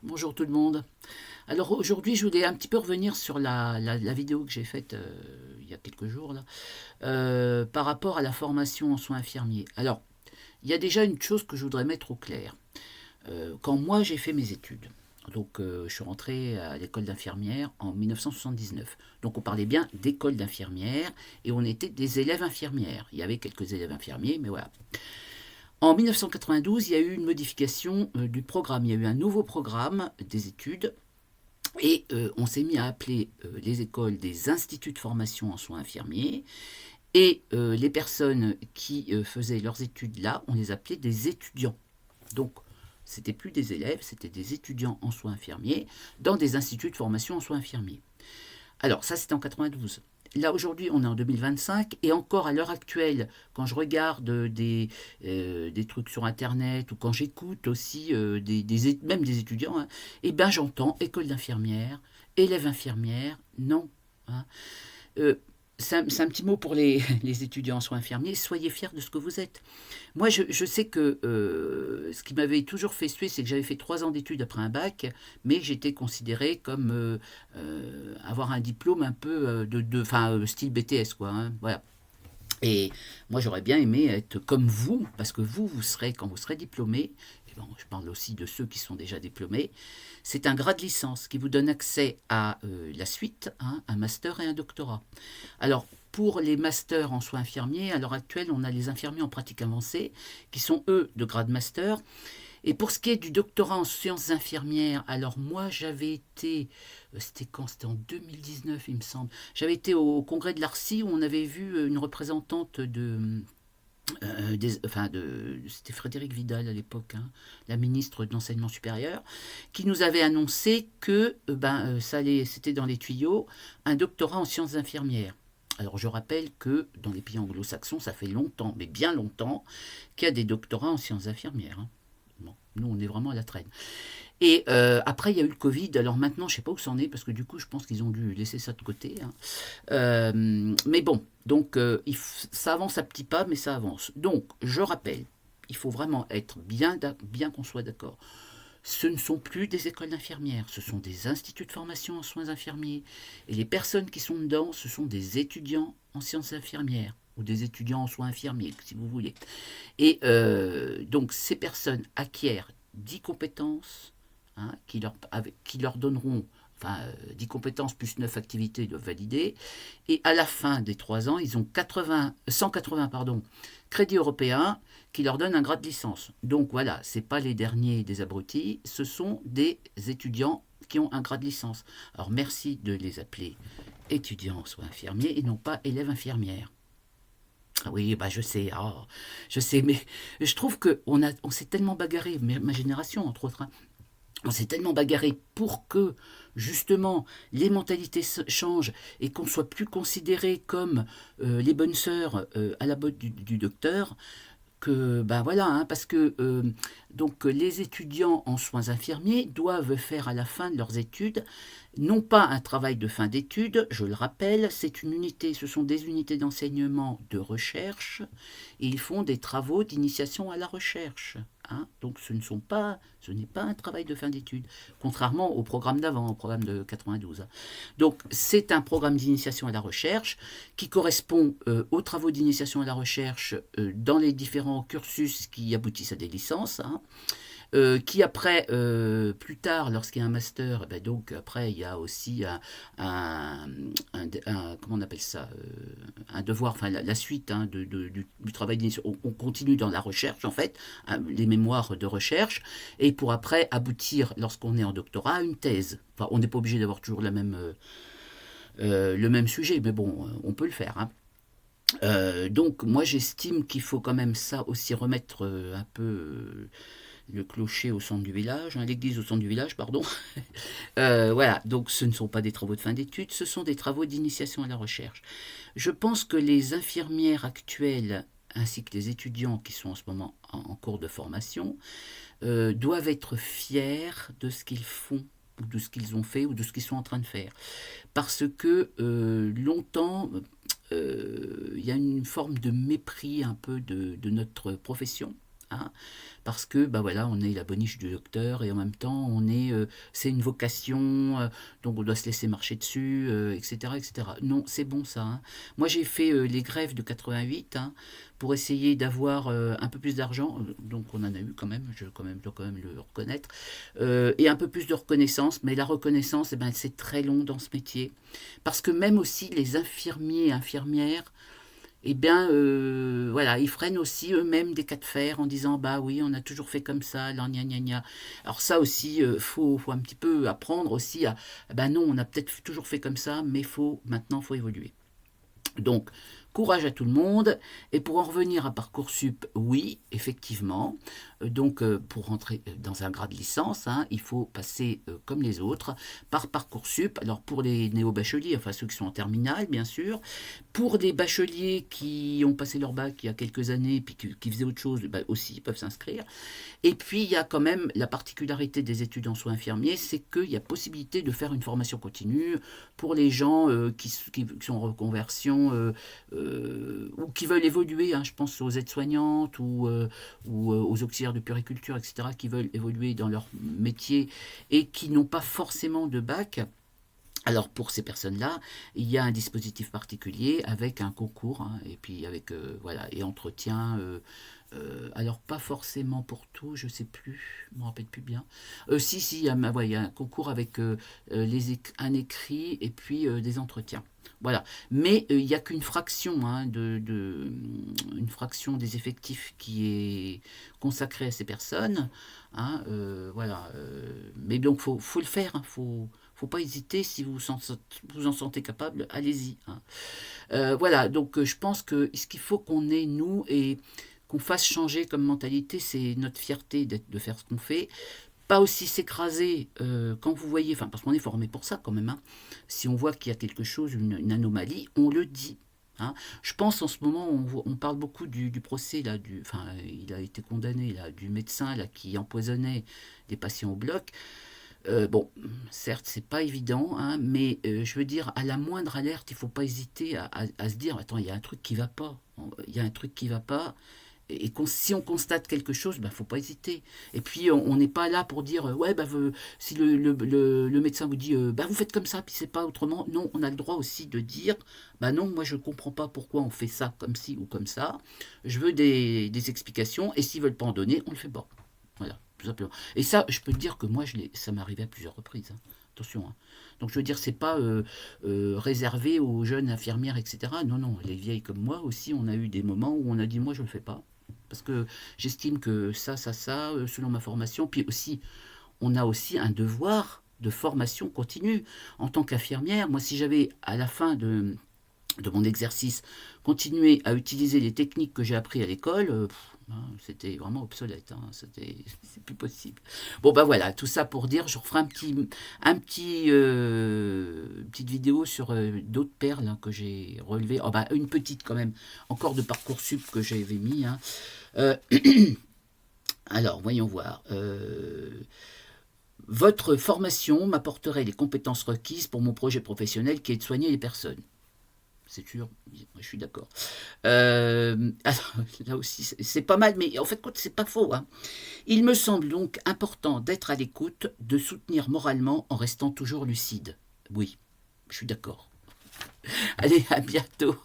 Bonjour tout le monde. Alors aujourd'hui, je voulais un petit peu revenir sur la vidéo que j'ai faite il y a quelques jours là, par rapport à la formation en soins infirmiers. Alors, il y a déjà une chose que je voudrais mettre au clair. Quand moi j'ai fait mes études, donc je suis rentré à l'école d'infirmière en 1979. Donc on parlait bien d'école d'infirmière et on était des élèves infirmières. Il y avait quelques élèves infirmiers, mais voilà. En 1992, il y a eu une modification du programme. Il y a eu un nouveau programme des études et on s'est mis à appeler les écoles des instituts de formation en soins infirmiers. Et les personnes qui faisaient leurs études là, on les appelait des étudiants. Donc, c'était plus des élèves, c'était des étudiants en soins infirmiers dans des instituts de formation en soins infirmiers. Alors, ça, c'était en 92. Là, aujourd'hui, on est en 2025, et encore à l'heure actuelle, quand je regarde des trucs sur Internet, ou quand j'écoute aussi même des étudiants, hein, eh ben, j'entends école d'infirmière, élève infirmière, non. Hein. Euh, c'est un petit mot pour les étudiants en soins infirmiers, soyez fiers de ce que vous êtes. Moi, je sais que ce qui m'avait toujours fait suer, c'est que j'avais fait 3 ans d'études après un bac, mais j'étais considéré comme avoir un diplôme un peu style BTS, quoi. Hein, voilà. Et moi, j'aurais bien aimé être comme vous, parce que vous serez, quand vous serez diplômé, et bon, je parle aussi de ceux qui sont déjà diplômés, c'est un grade licence qui vous donne accès à la suite, hein, un master et un doctorat. Alors, pour les masters en soins infirmiers, à l'heure actuelle, on a les infirmiers en pratique avancée, qui sont eux de grade master. Et pour ce qui est du doctorat en sciences infirmières, alors moi j'avais été, c'était quand? C'était en 2019 il me semble. J'avais été au congrès de l'ARCI où on avait vu une représentante c'était Frédéric Vidal à l'époque, hein, la ministre de l'enseignement supérieur, qui nous avait annoncé que c'était dans les tuyaux, un doctorat en sciences infirmières. Alors je rappelle que dans les pays anglo-saxons, ça fait longtemps, mais bien longtemps, qu'il y a des doctorats en sciences infirmières. Hein. Bon, nous, on est vraiment à la traîne. Et après, il y a eu le Covid. Alors maintenant, je ne sais pas où c'en est, parce que du coup, je pense qu'ils ont dû laisser ça de côté. Hein. Mais bon, donc ça avance à petits pas, mais ça avance. Donc, je rappelle, il faut vraiment être bien qu'on soit d'accord. Ce ne sont plus des écoles d'infirmières, ce sont des instituts de formation en soins infirmiers. Et les personnes qui sont dedans, ce sont des étudiants en sciences infirmières ou des étudiants en soins infirmiers, si vous voulez. Et donc ces personnes acquièrent 10 compétences, hein, qui leur donneront 10 compétences plus 9 activités de valider. Et à la fin des 3 ans, ils ont 180 crédits européens qui leur donnent un grade de licence. Donc voilà, ce n'est pas les derniers des abrutis, ce sont des étudiants qui ont un grade de licence. Alors merci de les appeler étudiants soit infirmiers et non pas élèves infirmières. Ah oui, bah je sais, mais je trouve on s'est tellement bagarré, ma génération entre autres, hein, on s'est tellement bagarré pour que justement les mentalités changent et qu'on soit plus considéré comme les bonnes sœurs à la botte du docteur que ben voilà, hein, parce que donc les étudiants en soins infirmiers doivent faire à la fin de leurs études non pas un travail de fin d'études, je le rappelle, ce sont des unités d'enseignement de recherche et ils font des travaux d'initiation à la recherche. Hein. Donc ce n'est pas un travail de fin d'études, contrairement au programme d'avant, au programme de 92. Donc c'est un programme d'initiation à la recherche qui correspond aux travaux d'initiation à la recherche dans les différents cursus qui aboutissent à des licences. Hein, qui après, plus tard, lorsqu'il y a un master, ben donc après il y a aussi comment on appelle ça, un devoir, enfin la suite hein, du travail d'initiation. On continue dans la recherche en fait, hein, les mémoires de recherche, et pour après aboutir, lorsqu'on est en doctorat, à une thèse. Enfin, on n'est pas obligé d'avoir toujours le même sujet, mais bon, on peut le faire. Hein. Donc moi j'estime qu'il faut quand même ça aussi remettre un peu le clocher au centre du village, hein, l'église au centre du village, pardon. Voilà, donc ce ne sont pas des travaux de fin d'études, ce sont des travaux d'initiation à la recherche. Je pense que les infirmières actuelles ainsi que les étudiants qui sont en ce moment en cours de formation doivent être fiers de ce qu'ils font ou de ce qu'ils ont fait ou de ce qu'ils sont en train de faire. Parce que longtemps, il y a une forme de mépris un peu de notre profession. hein, parce que bah voilà, on est la boniche du docteur et en même temps on est, c'est une vocation, donc on doit se laisser marcher dessus, etc., etc. Non, c'est bon ça, hein. Moi j'ai fait les grèves de 88, hein, pour essayer d'avoir un peu plus d'argent, donc on en a eu quand même, dois quand même le reconnaître, et un peu plus de reconnaissance, mais la reconnaissance, eh ben, c'est très long dans ce métier, parce que même aussi les infirmiers et infirmières, eh bien, voilà, ils freinent aussi eux-mêmes des cas de fer en disant, bah oui, on a toujours fait comme ça, alors gna gna gna. Alors ça aussi, faut un petit peu apprendre aussi à, bah non, on a peut-être toujours fait comme ça, mais maintenant, faut évoluer. Donc, courage à tout le monde. Et pour en revenir à Parcoursup, oui, effectivement. Donc, pour rentrer dans un grade licence, hein, il faut passer comme les autres par Parcoursup. Alors, pour les néo-bacheliers, enfin ceux qui sont en terminale, bien sûr. Pour des bacheliers qui ont passé leur bac il y a quelques années, puis qui faisaient autre chose, bah, aussi, ils peuvent s'inscrire. Et puis, il y a quand même la particularité des études en soins infirmiers, c'est qu'il y a possibilité de faire une formation continue pour les gens qui sont en reconversion ou qui veulent évoluer. Hein, je pense aux aides-soignantes ou aux auxiliaires de puériculture, etc., qui veulent évoluer dans leur métier et qui n'ont pas forcément de bac. Alors pour ces personnes-là, il y a un dispositif particulier avec un concours, hein, et puis avec voilà, et entretien. Alors pas forcément pour tout, je sais plus, je me rappelle plus bien. Si, ouais, il y a un concours avec un écrit et puis des entretiens. Voilà. Mais il n'y a qu'une fraction, hein, une fraction des effectifs qui est consacrée à ces personnes. Hein, voilà. Mais donc faut le faire, hein, faut pas hésiter, si vous en sentez capable, allez-y, hein. Voilà, donc je pense que ce qu'il faut qu'on ait, nous, et qu'on fasse changer comme mentalité, c'est notre fierté de faire ce qu'on fait. Pas aussi s'écraser quand vous voyez, enfin parce qu'on est formé pour ça quand même, hein. Si on voit qu'il y a quelque chose, une anomalie, on le dit. Hein. Je pense en ce moment, on parle beaucoup du procès, là, enfin, il a été condamné, là, du médecin là, qui empoisonnait des patients au bloc. Bon, certes, c'est pas évident, hein, mais je veux dire, à la moindre alerte, il faut pas hésiter à se dire, attends, il y a un truc qui va pas. Il y a un truc qui va pas. Et si on constate quelque chose, ben, faut pas hésiter. Et puis, on n'est pas là pour dire, ouais, bah, si le médecin vous dit, bah, vous faites comme ça, puis c'est pas autrement. Non, on a le droit aussi de dire, bah non, moi je comprends pas pourquoi on fait ça comme ci ou comme ça. Je veux des explications, et s'ils veulent pas en donner, on le fait pas. Voilà, tout simplement. Et ça, je peux te dire que moi, ça m'est arrivé à plusieurs reprises, hein. Attention, hein. Donc je veux dire, c'est pas réservé aux jeunes infirmières, etc. Non, non, les vieilles comme moi aussi, on a eu des moments où on a dit, moi je le fais pas. Parce que j'estime que ça, selon ma formation, puis aussi, on a aussi un devoir de formation continue. En tant qu'infirmière, moi, si j'avais, à la fin de mon exercice, continué à utiliser les techniques que j'ai apprises à l'école, hein, c'était vraiment obsolète, hein, c'est plus possible. Bon ben voilà, tout ça pour dire, je referai petite vidéo sur d'autres perles, hein, que j'ai relevées. Oh, ben, une petite quand même, encore de Parcoursup que j'avais mis, hein. Euh, alors, voyons voir. Votre formation m'apporterait les compétences requises pour mon projet professionnel qui est de soigner les personnes. C'est sûr, je suis d'accord. Alors, là aussi, c'est pas mal, mais en fait, c'est pas faux, hein. Il me semble donc important d'être à l'écoute, de soutenir moralement en restant toujours lucide. Oui, je suis d'accord. Allez, à bientôt.